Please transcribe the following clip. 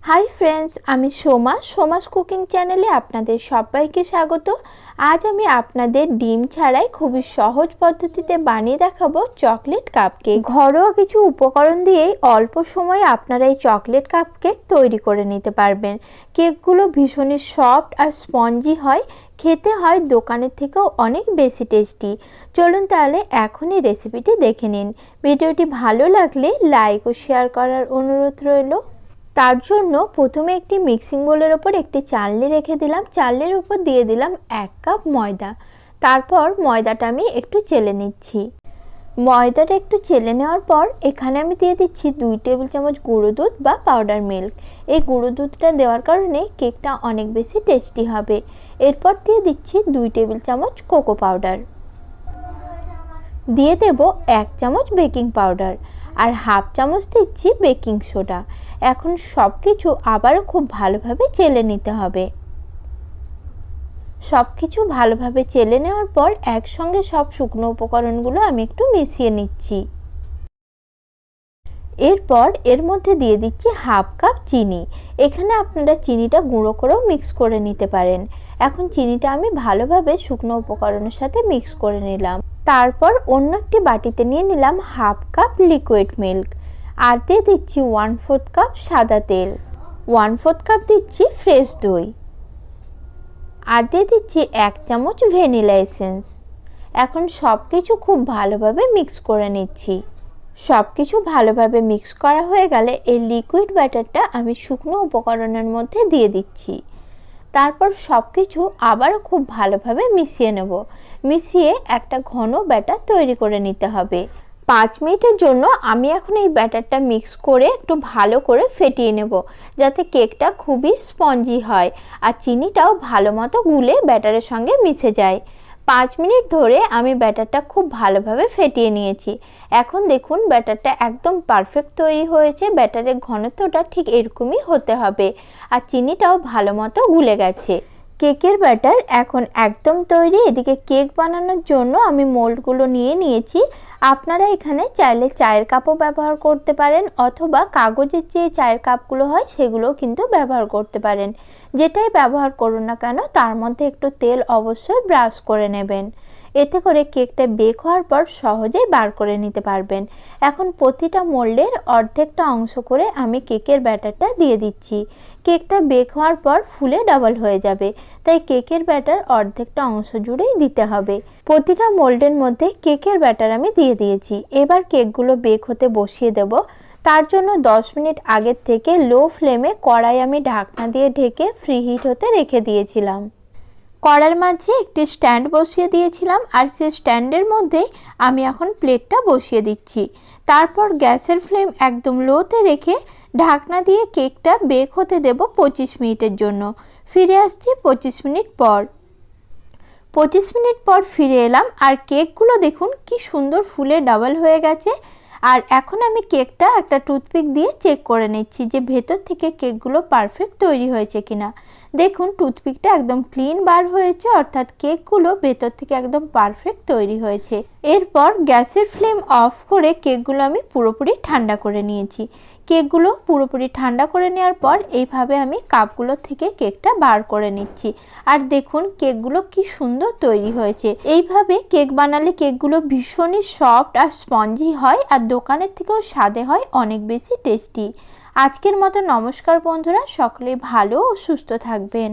Hi friends आमी Soma सोमास cooking चैनेले आपनादेर सबाइके स्वागत। आज आमी आपनादेर डिम छाड़ाई खूबই सहज पद्धतिते बानिये देखाबो चकलेट कापकेक। घरोया किछु उपकरण दिएई अल्प समये आपनारा एई चकलेट कापकेक तैरी करे निते पारबेन। केकगुलो भीषणই सफ्ट और स्पंजी हय, खेते हय दोकानेर थेकेও अनेक बेशी टेस्टी। चलुन ताहले एखोनी रेसिपिटी देखे निन। भिडियोटी भालो लागले लाइक और शेयर करार अनुरोध रइलो। तार जोन्नो प्रथमे एकटी मिक्सिंग बोलेर ओपर एकटी चालनी रेखे दिलाम। चालनिर ओपर दिए दिलाम 1 कप मयदा। तारपर मयदाटा आमी एकटू चेले निচ্ছি। मयदाटा एकटू चेले नेওয়ার पर एखाने आमी दिए दिচ্ছি 2 टेबिल चामच गुঁড়ো দুধ বা पाउडार मिल्क। এই গুঁড়ো দুধটা দেওয়ার কারণে কেকটা অনেক বেশি টেস্টি হবে। এরপর দিয়ে দিচ্ছি 2 টেবিল চামচ কোকো পাউডার। দিয়ে দেব 1 চামচ বেকিং পাউডার আর হাফ চামচ দিচ্ছি বেকিং সোডা। এখন সবকিছু আবারও খুব ভালোভাবে চেলে নিতে হবে। সবকিছু ভালোভাবে চেলে নেওয়ার পর একসঙ্গে সব শুকনো উপকরণগুলো আমি একটু মিশিয়ে নিচ্ছি। এরপর এর মধ্যে দিয়ে দিচ্ছি হাফ কাপ চিনি। এখানে আপনারা চিনিটা গুঁড়ো করেও মিক্স করে নিতে পারেন। এখন চিনিটা আমি ভালোভাবে শুকনো উপকরণের সাথে মিক্স করে নিলাম। তারপর অন্য একটি বাটিতে নিয়ে নিলাম হাফ কাপ লিকুইড মিল্ক আর দিয়ে দিচ্ছি 1/4 কাপ সাদা তেল, 1/4 কাপ দিচ্ছি ফ্রেশ দই আর দিয়ে দিচ্ছি 1 চামচ ভ্যানিলা এসেন্স। এখন সবকিছু খুব ভালোভাবে মিক্স করে নিচ্ছি। সবকিছু ভালোভাবে মিক্স করা হয়ে গেলে এই লিকুইড ব্যাটারটা আমি শুকনো উপকরণের মধ্যে দিয়ে দিচ্ছি। তারপর সবকিছু আবার খুব ভালোভাবে মিশিয়ে নেব। মিশিয়ে একটা ঘন ব্যাটার তৈরি করে নিতে হবে। 5 মিনিটের জন্য আমি এখন এই ব্যাটারটা মিক্স করে একটু ভালো করে ফেটিয়ে নেব, যাতে কেকটা খুবই স্পঞ্জি হয় আর চিনিটাও ভালো মতো গুলে ব্যাটারের সঙ্গে মিশে যায়। 5 মিনিট ধরে আমি ব্যাটারটা খুব ভালোভাবে ফেটিয়ে নিয়েছি। এখন দেখুন ব্যাটারটা একদম পারফেক্ট তৈরি হয়েছে। ব্যাটারের ঘনত্বটা ঠিক এরকমই হতে হবে আর চিনিটাও ভালো মতো গুলে গেছে। কেকের ব্যাটার এখন একদম তৈরি। এদিকে কেক বানানোর জন্য আমি মোল্ডগুলো নিয়ে নিয়েছি। আপনারা এখানে চাইলে চায়ের কাপও ব্যবহার করতে পারেন অথবা কাগজের যে চায়ের কাপগুলো হয় সেগুলোও কিন্তু ব্যবহার করতে পারেন। যেটাই ব্যবহার করুন না কেন তার মধ্যে একটু তেল অবশ্যই ব্রাশ করে নেবেন। এতে করে কেকটা বেক হওয়ার পর সহজেই বার করে নিতে পারবেন। এখন প্রতিটা মোল্ডের অর্ধেকটা অংশ করে আমি কেকের ব্যাটারটা দিয়ে দিচ্ছি। কেকটা বেক হওয়ার পর ফুলে ডাবল হয়ে যাবে, তাই কেকের ব্যাটার অর্ধেকটা অংশ জুড়েই দিতে হবে। প্রতিটা মোল্ডের মধ্যে কেকের ব্যাটার আমি দিয়ে দিয়েছি। এবার কেকগুলো বেক হতে বসিয়ে দেব। তার জন্য 10 মিনিট আগের থেকে লো ফ্লেমে কড়াই আমি ঢাকনা দিয়ে ঢেকে ফ্রি হিট হতে রেখে দিয়েছিলাম। কড়ার মাঝে একটি স্ট্যান্ড বসিয়ে দিয়েছিলাম আর সেই স্ট্যান্ডের মধ্যেই আমি এখন প্লেটটা বসিয়ে দিচ্ছি। তারপর গ্যাসের ফ্লেম একদম লোতে রেখে ঢাকনা দিয়ে কেকটা বেক হতে দেব 25 মিনিটের জন্য। ফিরে আসছি 25 মিনিট পর। 25 মিনিট পর ফিরে এলাম আর কেকগুলো দেখুন কি সুন্দর ফুলে ডাবল হয়ে গেছে। আর এখন আমি কেকটা একটা টুথপিক দিয়ে চেক করে নিচ্ছি যে ভেতর থেকে কেকগুলো পারফেক্ট তৈরি হয়েছে কিনা। দেখুন টুথপিকটা একদম ক্লিন বার হয়েছে, অর্থাৎ কেকগুলো ভেতর থেকে একদম পারফেক্ট তৈরি হয়েছে। এরপর গ্যাসের ফ্লেম অফ করে কেকগুলো আমি পুরোপুরি ঠান্ডা করে নিয়েছি। কেকগুলো পুরোপুরি ঠান্ডা করে নেওয়ার পর এইভাবে আমি কাপগুলো থেকে কেকটা বার করে নিচ্ছি। আর দেখুন কেকগুলো কি সুন্দর তৈরি হয়েছে। এইভাবে কেক বানালে কেকগুলো ভীষণই সফট আর স্পঞ্জি হয় আর দোকানের থেকেও স্বাদে হয় অনেক বেশি টেস্টি। আজকের মতো নমস্কার বন্ধুরা, সকলে ভালো ও সুস্থ থাকবেন।